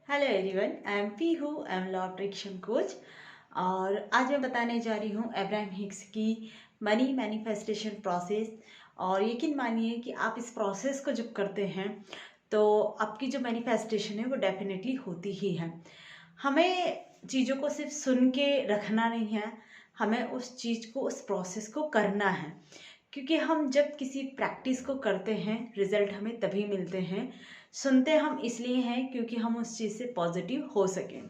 Hello everyone, I am P हूँ, I am law attraction coach. और आज मैं बताने जा रही हूँ अब्राहम हिक्स की मनी मैनिफेस्टेशन प्रोसेस। और यकीन मानिए कि आप इस प्रोसेस को जब करते हैं तो आपकी जो मैनिफेस्टेशन है वो डेफिनेटली होती ही है। हमें चीज़ों को सिर्फ सुन के रखना नहीं है, हमें उस चीज़ को, उस प्रोसेस को करना है। क्योंकि हम जब किसी प्रैक्टिस को करते हैं रिजल्ट हमें तभी मिलते हैं। सुनते हम इसलिए हैं क्योंकि हम उस चीज़ से पॉजिटिव हो सकें।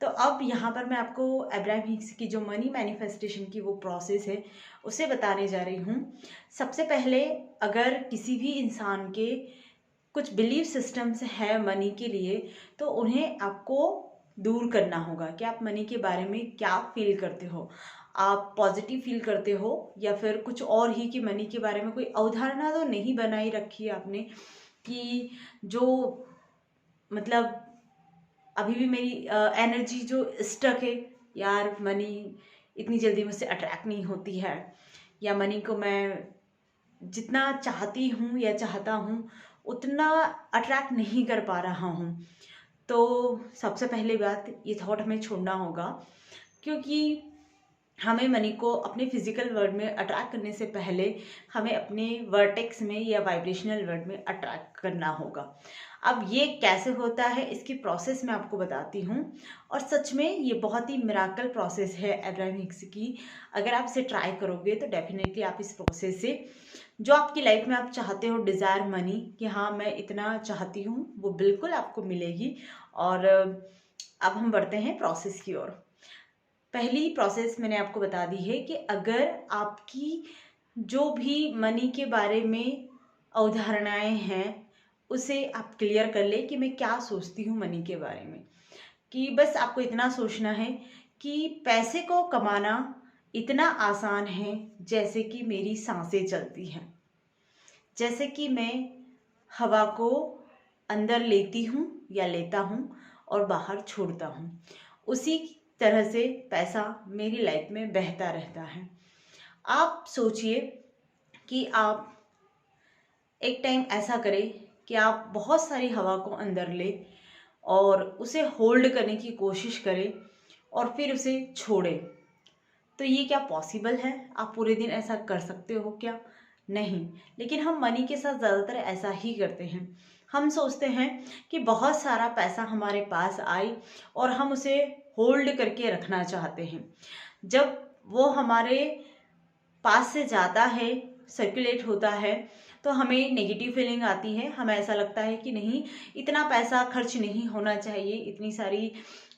तो अब यहाँ पर मैं आपको अब्राहम हिक्स की जो मनी मैनिफेस्टेशन की वो प्रोसेस है उसे बताने जा रही हूँ। सबसे पहले, अगर किसी भी इंसान के कुछ बिलीफ सिस्टम्स है मनी के लिए, तो उन्हें आपको दूर करना होगा कि आप मनी के बारे में क्या फील करते हो। आप पॉजिटिव फील करते हो या फिर कुछ और ही, कि मनी के बारे में कोई अवधारणा तो नहीं बनाई रखी है आपने कि जो मतलब अभी भी मेरी एनर्जी जो स्टक है, यार मनी इतनी जल्दी मुझसे अट्रैक्ट नहीं होती है, या मनी को मैं जितना चाहती हूँ या चाहता हूँ उतना अट्रैक्ट नहीं कर पा रहा हूँ। तो सबसे पहली बात, ये थॉट हमें छोड़ना होगा। क्योंकि हमें मनी को अपने फिजिकल वर्ल्ड में अट्रैक्ट करने से पहले हमें अपने वर्टेक्स में या वाइब्रेशनल वर्ल्ड में अट्रैक्ट करना होगा। अब ये कैसे होता है, इसकी प्रोसेस मैं आपको बताती हूँ। और सच में ये बहुत ही मिराकल प्रोसेस है अब्राहम हिक्स की। अगर आप इसे ट्राई करोगे तो डेफिनेटली आप इस प्रोसेस से जो आपकी लाइफ में आप चाहते हो, डिज़ायर मनी, कि हाँ मैं इतना चाहती हूँ, वो बिल्कुल आपको मिलेगी। और अब हम बढ़ते हैं प्रोसेस की ओर। पहली प्रोसेस मैंने आपको बता दी है कि अगर आपकी जो भी मनी के बारे में अवधारणाएं हैं उसे आप क्लियर कर ले कि मैं क्या सोचती हूँ मनी के बारे में। कि बस आपको इतना सोचना है कि पैसे को कमाना इतना आसान है जैसे कि मेरी सांसें चलती हैं, जैसे कि मैं हवा को अंदर लेती हूँ या लेता हूँ और बाहर छोड़ता हूँ, उसी तरह से पैसा मेरी लाइफ में बहता रहता है। आप सोचिए कि आप एक टाइम ऐसा करें कि आप बहुत सारी हवा को अंदर ले और उसे होल्ड करने की कोशिश करें और फिर उसे छोड़ें। तो ये क्या पॉसिबल है? आप पूरे दिन ऐसा कर सकते हो क्या? नहीं। लेकिन हम मनी के साथ ज़्यादातर ऐसा ही करते हैं। हम सोचते हैं कि बहुत सारा पैसा हमारे पास आए और हम उसे होल्ड करके रखना चाहते हैं। जब वो हमारे पास से जाता है, सर्कुलेट होता है, तो हमें नेगेटिव फीलिंग आती है। हमें ऐसा लगता है कि नहीं, इतना पैसा खर्च नहीं होना चाहिए, इतनी सारी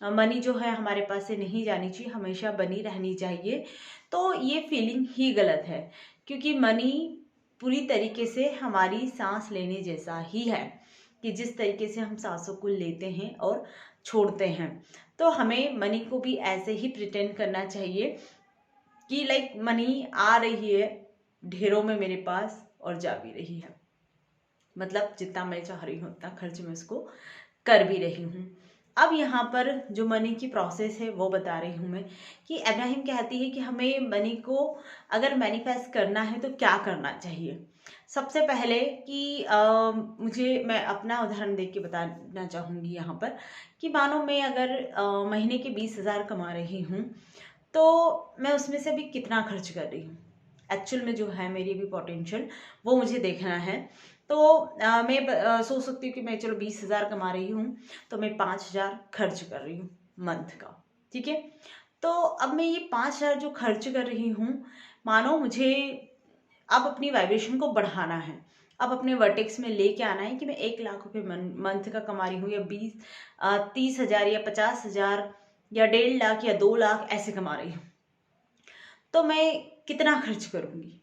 मनी जो है हमारे पास से नहीं जानी चाहिए, हमेशा बनी रहनी चाहिए। तो ये फीलिंग ही गलत है, क्योंकि मनी पूरी तरीके से हमारी सांस लेने जैसा ही है, कि जिस तरीके से हम सांसों को लेते हैं और छोड़ते हैं। तो हमें मनी को भी ऐसे ही प्रिटेंड करना चाहिए कि लाइक मनी आ रही है ढेरों में मेरे पास और जा भी रही है। मतलब जितना मैं चाह रही हूँ उतना खर्च मैं उसको कर भी रही हूँ। अब यहाँ पर जो मनी की प्रोसेस है वो बता रही हूँ मैं, कि अब्राहम कहती है कि हमें मनी को अगर मैनिफेस्ट करना है तो क्या करना चाहिए। सबसे पहले कि मैं अपना उदाहरण देख के बताना चाहूँगी यहाँ पर, कि मानो मैं अगर महीने के 20,000 कमा रही हूँ, तो मैं उसमें से अभी कितना खर्च कर रही हूँ, एक्चुअल में जो है मेरी भी पोटेंशियल, वो मुझे देखना है। तो मैं सोच सकती हूँ कि मैं चलो 20,000 कमा रही हूँ, तो मैं 5,000 खर्च कर रही हूँ मंथ का। ठीक है। तो अब मैं ये 5,000 जो खर्च कर रही हूँ, मानो मुझे अब अपनी वाइब्रेशन को बढ़ाना है, अब अपने वर्टेक्स में लेके आना है कि मैं 1,00,000 रुपये मंथ का कमा रही हूँ, या 30,000 या 50,000 या 1.5 लाख या 2 लाख ऐसे कमा रही हूँ। तो मैं कितना खर्च करूँगी?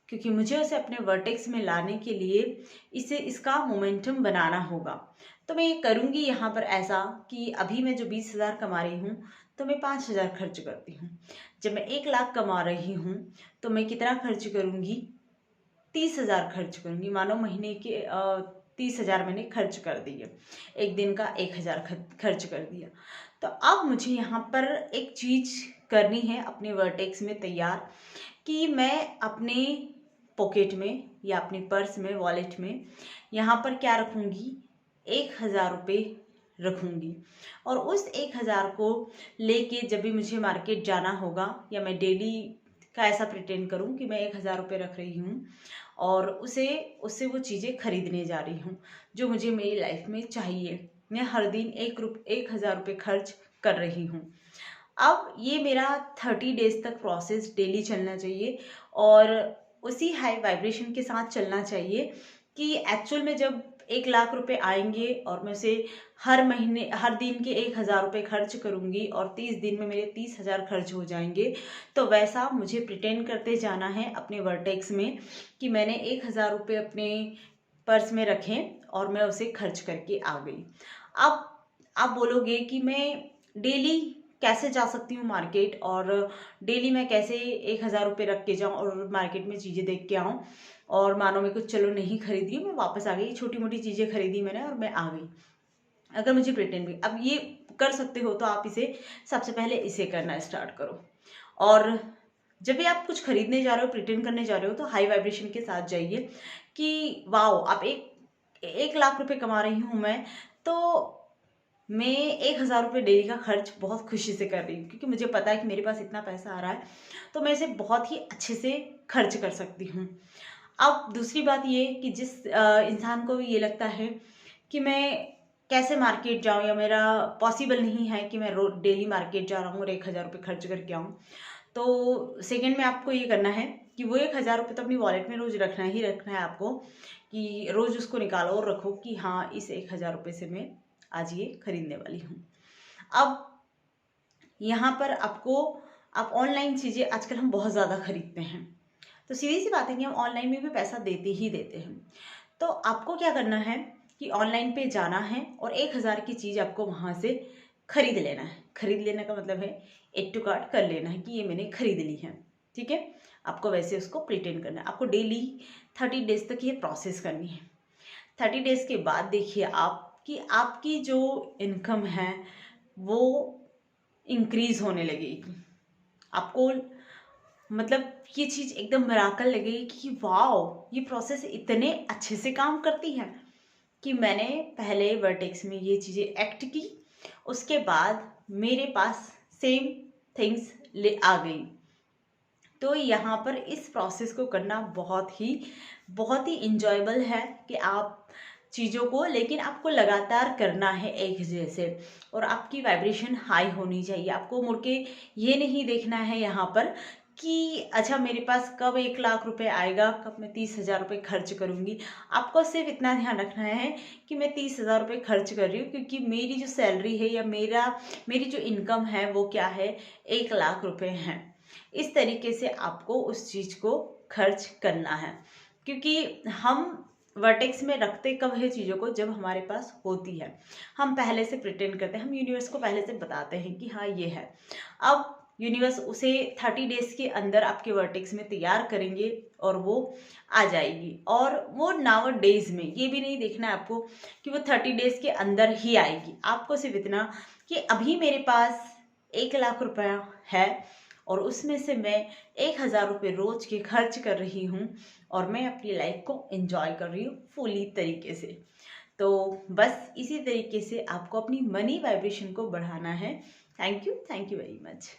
क्योंकि मुझे उसे अपने वर्टेक्स में लाने के लिए इसे इसका मोमेंटम बनाना होगा। तो मैं ये करूँगी यहाँ पर ऐसा कि अभी मैं जो 20,000 कमा रही हूँ, तो मैं 5,000 खर्च करती हूँ। जब मैं 1,00,000 कमा रही हूँ, तो मैं कितना खर्च करूँगी? 30,000 खर्च करूँगी। मानो महीने के 30,000 मैंने खर्च कर दिए, एक दिन का 1,000 खर्च कर दिया। तो अब मुझे यहाँ पर एक चीज़ करनी है अपने वर्टेक्स में तैयार, कि मैं अपने पॉकेट में या अपने पर्स में, वॉलेट में यहाँ पर क्या रखूँगी? 1,000 रुपये रखूँगी और उस 1000 को लेके जब भी मुझे मार्केट जाना होगा या मैं डेली का ऐसा प्रिटेंड करूँ कि मैं 1000 रुपये रख रही हूँ और उससे वो चीज़ें खरीदने जा रही हूँ जो मुझे मेरी लाइफ में चाहिए। मैं हर दिन 1000 रुपये खर्च कर रही हूँ। अब ये मेरा 30 डेज तक प्रोसेस डेली चलना चाहिए और उसी हाई वाइब्रेशन के साथ चलना चाहिए कि एक्चुअल में जब 1 लाख रुपए आएंगे और मैं उसे हर महीने हर दिन के 1000 रुपये खर्च करूंगी और 30 दिन में मेरे 30,000 खर्च हो जाएंगे, तो वैसा मुझे प्रिटेंड करते जाना है अपने वर्टेक्स में कि मैंने 1000 रुपये अपने पर्स में रखे और मैं उसे खर्च करके आ गई। अब आप बोलोगे कि मैं डेली कैसे जा सकती हूँ मार्केट और डेली मैं कैसे 1000 रुपये रख के जाऊँ और मार्केट में चीज़ें देख के आऊँ और मानो मेरे को चलो नहीं खरीदी, मैं वापस आ गई, छोटी मोटी चीज़ें खरीदी मैंने और मैं आ गई। अगर मुझे प्रिटेंड भी अब ये कर सकते हो तो आप इसे सबसे पहले इसे करना स्टार्ट करो। और जब भी आप कुछ खरीदने जा रहे हो, प्रिटेंड करने जा रहे हो, तो हाई वाइब्रेशन के साथ जाइए कि वाओ आप 1 लाख रुपए कमा रही हूँ मैं, तो मैं 1000 रुपये डेली का खर्च बहुत खुशी से कर रही हूँ क्योंकि मुझे पता है कि मेरे पास इतना पैसा आ रहा है तो मैं इसे बहुत ही अच्छे से खर्च कर सकती हूँ। अब दूसरी बात ये कि जिस इंसान को भी ये लगता है कि मैं कैसे मार्केट जाऊँ या मेरा पॉसिबल नहीं है कि मैं रोज डेली मार्केट जा रहा हूँ और 1000 रुपये खर्च करके आऊँ, तो सेकेंड में आपको ये करना है कि वो 1000 रुपये तो अपनी वॉलेट में रोज रखना ही रखना है आपको, कि रोज उसको निकालो और रखो कि हाँ इस 1000 रुपये से मैं आज ये खरीदने वाली हूँ। अब यहाँ पर आप ऑनलाइन चीज़ें आजकल हम बहुत ज़्यादा खरीदते हैं, तो सीधी सी बात है कि हम ऑनलाइन में भी पैसा देते ही देते हैं। तो आपको क्या करना है कि ऑनलाइन पे जाना है और 1000 की चीज़ आपको वहाँ से खरीद लेना है। खरीद लेने का मतलब है एड टू कार्ट कर लेना है कि ये मैंने खरीद ली है, ठीक है। आपको वैसे उसको प्रिटेंड करना है। आपको डेली 30 डेज तक ये प्रोसेस करनी है। 30 डेज के बाद देखिए आप कि आपकी जो इनकम है वो इंक्रीज होने लगेगी। आपको मतलब ये चीज़ एकदम मिराकल लगेगी कि वाओ ये प्रोसेस इतने अच्छे से काम करती है कि मैंने पहले वर्टेक्स में ये चीज़ें एक्ट की, उसके बाद मेरे पास सेम थिंग्स ले आ गई। तो यहाँ पर इस प्रोसेस को करना बहुत ही इंजॉयबल है कि आप चीज़ों को, लेकिन आपको लगातार करना है एक जैसे और आपकी वाइब्रेशन हाई होनी चाहिए। आपको मुड़ के ये नहीं देखना है यहाँ पर कि अच्छा मेरे पास कब 1 लाख रुपए आएगा, कब मैं 30,000 रुपये खर्च करूँगी। आपको सिर्फ इतना ध्यान रखना है कि मैं 30,000 रुपये खर्च कर रही हूँ क्योंकि मेरी जो सैलरी है या मेरी जो इनकम है वो क्या है, 1 लाख रुपये है। इस तरीके से आपको उस चीज़ को खर्च करना है क्योंकि हम वर्टेक्स में रखते कब है चीज़ों को, जब हमारे पास होती है। हम पहले से प्रिटेंड करते हैं, हम यूनिवर्स को पहले से बताते हैं कि हाँ ये है। अब यूनिवर्स उसे 30 डेज के अंदर आपके वर्टेक्स में तैयार करेंगे और वो आ जाएगी। और वो नाउ डेज में ये भी नहीं देखना है आपको कि वो 30 डेज के अंदर ही आएगी। आपको सिर्फ इतना कि अभी मेरे पास 1 लाख रुपया है और उसमें से मैं 1000 रुपये रोज के खर्च कर रही हूँ और मैं अपनी लाइफ को एंजॉय कर रही हूँ फुली तरीके से। तो बस इसी तरीके से आपको अपनी मनी वाइब्रेशन को बढ़ाना है। Thank you very much.